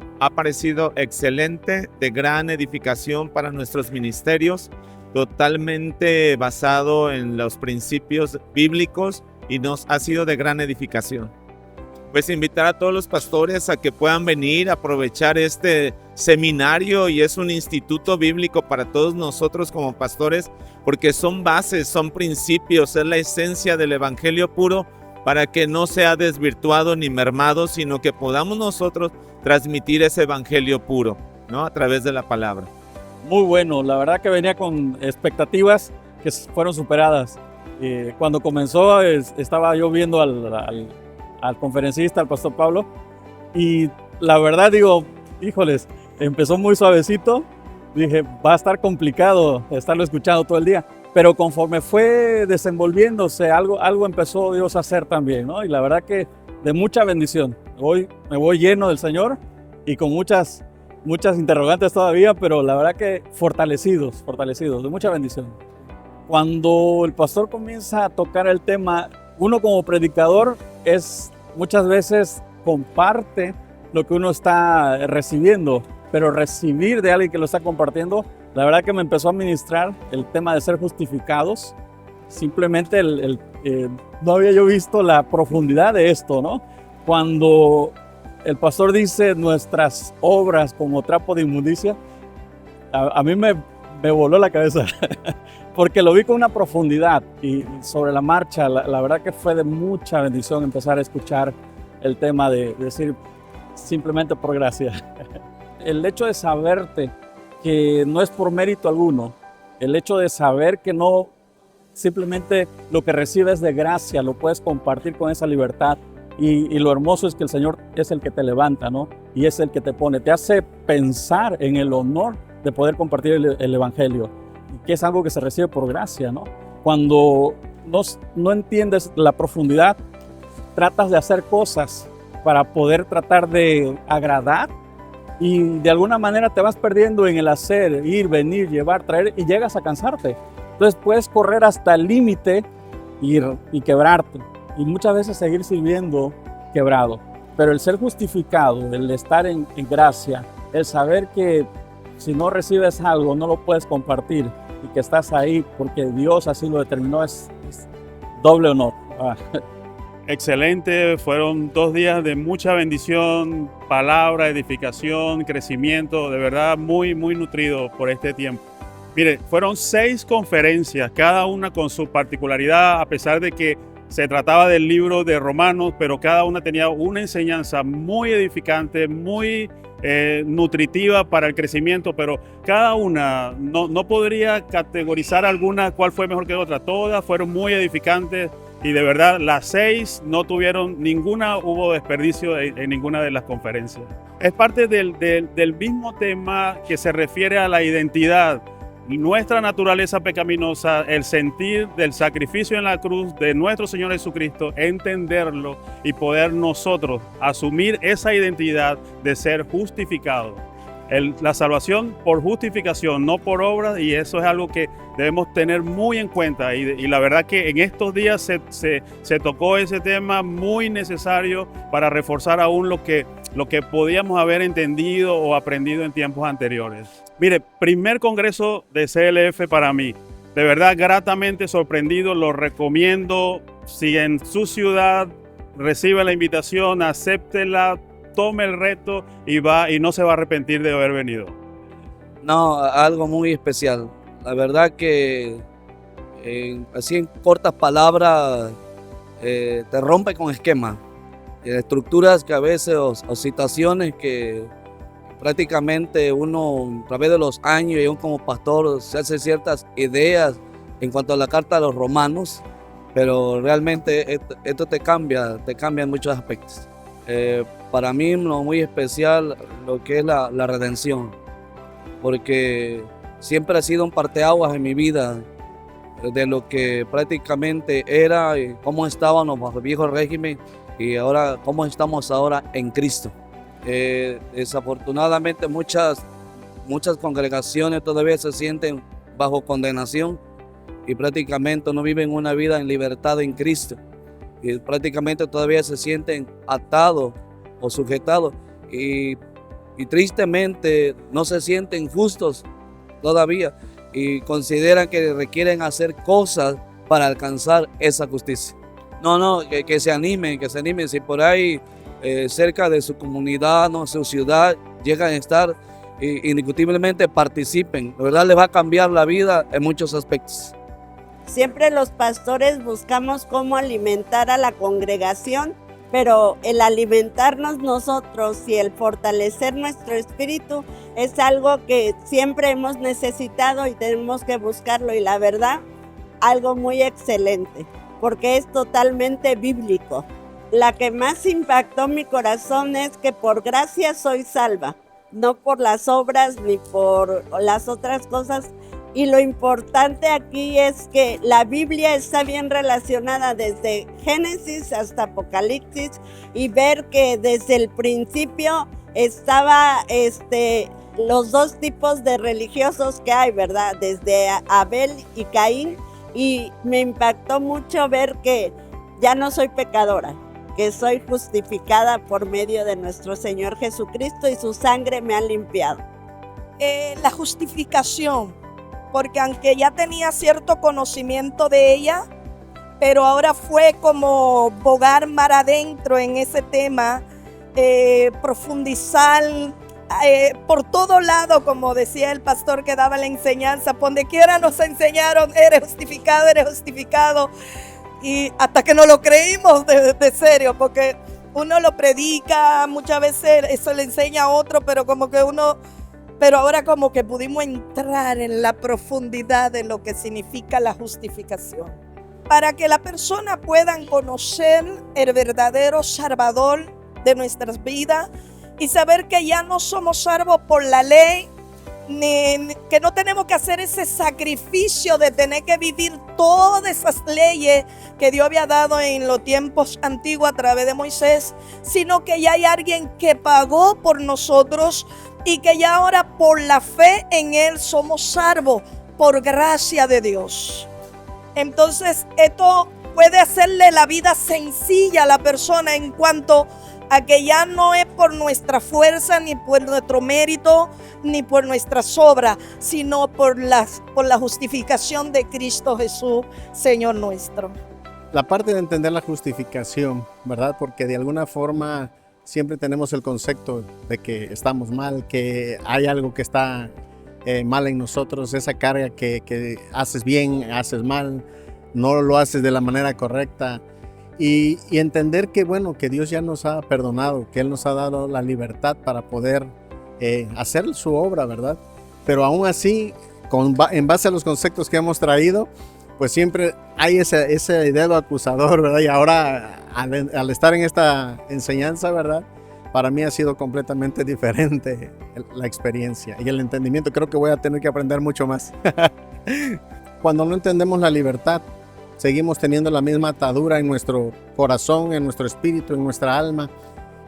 me ha parecido excelente, de gran edificación para nuestros ministerios, totalmente basado en los principios bíblicos y nos ha sido de gran edificación. Pues invitar a todos los pastores a que puedan venir a aprovechar este seminario, y es un instituto bíblico para todos nosotros como pastores, porque son bases, son principios, es la esencia del evangelio puro, para que no sea desvirtuado ni mermado, sino que podamos nosotros transmitir ese evangelio puro, ¿no? A través de la palabra. Muy bueno, la verdad que venía con expectativas que fueron superadas. Cuando comenzó estaba yo viendo al conferencista, al pastor Pablo, y la verdad digo, híjoles, empezó muy suavecito, dije, va a estar complicado estarlo escuchando todo el día, pero conforme fue desenvolviéndose, algo empezó Dios a hacer también, ¿no? Y la verdad que de mucha bendición. Hoy me voy lleno del Señor y con muchas interrogantes todavía, pero la verdad que fortalecidos, de mucha bendición. Cuando el pastor comienza a tocar el tema, uno como predicador muchas veces comparte lo que uno está recibiendo, pero recibir de alguien que lo está compartiendo, la verdad que me empezó a ministrar el tema de ser justificados. Simplemente no había yo visto la profundidad de esto, ¿no? Cuando el pastor dice nuestras obras como trapo de inmundicia, a mí me voló la cabeza porque lo vi con una profundidad y sobre la marcha. La verdad que fue de mucha bendición empezar a escuchar el tema de decir simplemente por gracia. El hecho de saberte que no es por mérito alguno, el hecho de saber que no simplemente lo que recibes de gracia lo puedes compartir con esa libertad. Y lo hermoso es que el Señor es el que te levanta, ¿no? Y es el que te pone, te hace pensar en el honor de poder compartir el Evangelio, que es algo que se recibe por gracia, ¿no? Cuando no entiendes la profundidad, tratas de hacer cosas para poder tratar de agradar y de alguna manera te vas perdiendo en el hacer, ir, venir, llevar, traer y llegas a cansarte. Entonces puedes correr hasta el límite y quebrarte. Y muchas veces seguir sirviendo quebrado. Pero el ser justificado, el estar en gracia, el saber que si no recibes algo no lo puedes compartir y que estás ahí porque Dios así lo determinó, es doble honor. Excelente, fueron 2 días de mucha bendición, palabra, edificación, crecimiento, de verdad muy nutrido por este tiempo. Mire, fueron 6 conferencias, cada una con su particularidad, a pesar de que se trataba del libro de Romanos, pero cada una tenía una enseñanza muy edificante, muy nutritiva para el crecimiento, pero cada una no podría categorizar alguna cuál fue mejor que otra. Todas fueron muy edificantes y de verdad las 6 no tuvieron ninguna, hubo desperdicio en ninguna de las conferencias. Es parte del mismo tema que se refiere a la identidad. Nuestra naturaleza pecaminosa, el sentir del sacrificio en la cruz de nuestro Señor Jesucristo, entenderlo y poder nosotros asumir esa identidad de ser justificados. La salvación por justificación, no por obras, y eso es algo que debemos tener muy en cuenta. Y la verdad que en estos días se tocó ese tema muy necesario para reforzar aún lo que podíamos haber entendido o aprendido en tiempos anteriores. Mire, primer congreso de CLF para mí. De verdad, gratamente sorprendido, lo recomiendo. Si en su ciudad recibe la invitación, acéptela, tome el reto y no se va a arrepentir de haber venido. No, algo muy especial. La verdad que así en cortas palabras te rompe con esquemas, estructuras que a veces o situaciones que prácticamente uno a través de los años y aún como pastor se hace ciertas ideas en cuanto a la carta de los romanos, pero realmente esto te cambia en muchos aspectos. Para mí lo muy especial lo que es la redención, porque siempre ha sido un parteaguas en mi vida de lo que prácticamente era y cómo estábamos bajo el viejo régimen y ahora cómo estamos ahora en Cristo. Desafortunadamente muchas congregaciones todavía se sienten bajo condenación y prácticamente no viven una vida en libertad en Cristo y prácticamente todavía se sienten atados o sujetados, y y tristemente no se sienten justos todavía y consideran que requieren hacer cosas para alcanzar esa justicia. No, que se animen, si por ahí cerca de su comunidad, no, su ciudad, llegan a estar, indiscutiblemente participen. La verdad les va a cambiar la vida en muchos aspectos. Siempre los pastores buscamos cómo alimentar a la congregación, pero el alimentarnos nosotros y el fortalecer nuestro espíritu es algo que siempre hemos necesitado y tenemos que buscarlo, y la verdad, algo muy excelente, porque es totalmente bíblico. La que más impactó mi corazón es que por gracia soy salva, no por las obras ni por las otras cosas. Y lo importante aquí es que la Biblia está bien relacionada desde Génesis hasta Apocalipsis, y ver que desde el principio estaba los dos tipos de religiosos que hay, ¿verdad? Desde Abel y Caín, y me impactó mucho ver que ya no soy pecadora, que soy justificada por medio de nuestro Señor Jesucristo y su sangre me ha limpiado. La justificación, porque aunque ya tenía cierto conocimiento de ella, pero ahora fue como bogar mar adentro en ese tema, profundizar por todo lado, como decía el pastor que daba la enseñanza, por donde quiera nos enseñaron, eres justificado, y hasta que no lo creímos de serio, porque uno lo predica, muchas veces eso le enseña a otro, pero ahora como que pudimos entrar en la profundidad de lo que significa la justificación. Para que la persona pueda conocer el verdadero Salvador de nuestras vidas y saber que ya no somos salvos por la ley, ni que no tenemos que hacer ese sacrificio de tener que vivir todas esas leyes que Dios había dado en los tiempos antiguos a través de Moisés, sino que ya hay alguien que pagó por nosotros y que ya ahora por la fe en Él somos salvos por gracia de Dios. Entonces esto puede hacerle la vida sencilla a la persona en cuanto a que ya no es por nuestra fuerza, ni por nuestro mérito, ni por nuestras obras, sino por la justificación de Cristo Jesús, Señor nuestro. La parte de entender la justificación, ¿verdad? Porque de alguna forma siempre tenemos el concepto de que estamos mal, que hay algo que está mal en nosotros, esa carga que haces bien, haces mal, no lo haces de la manera correcta. Y entender que, bueno, que Dios ya nos ha perdonado, que Él nos ha dado la libertad para poder hacer su obra, ¿verdad? Pero aún así, en base a los conceptos que hemos traído, pues siempre hay ese dedo acusador, ¿verdad? Y ahora, al estar en esta enseñanza, ¿verdad? Para mí ha sido completamente diferente la experiencia y el entendimiento. Creo que voy a tener que aprender mucho más. Cuando no entendemos la libertad, seguimos teniendo la misma atadura en nuestro corazón, en nuestro espíritu, en nuestra alma.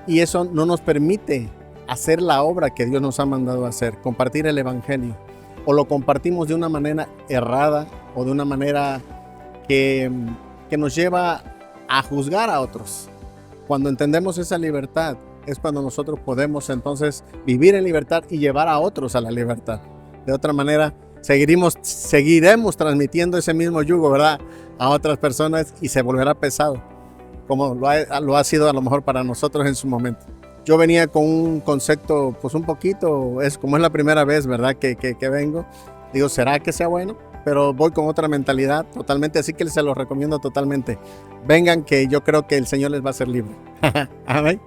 Y eso no nos permite hacer la obra que Dios nos ha mandado a hacer, compartir el evangelio. O lo compartimos de una manera errada o de una manera que nos lleva a juzgar a otros. Cuando entendemos esa libertad, es cuando nosotros podemos entonces vivir en libertad y llevar a otros a la libertad. De otra manera, seguiremos transmitiendo ese mismo yugo, ¿verdad?, a otras personas, y se volverá pesado, como lo ha sido a lo mejor para nosotros en su momento. Yo venía con un concepto, pues un poquito, como es la primera vez, ¿verdad?, que vengo. Digo, ¿será que sea bueno? Pero voy con otra mentalidad totalmente, así que se los recomiendo totalmente. Vengan, que yo creo que el Señor les va a hacer libre. Amén.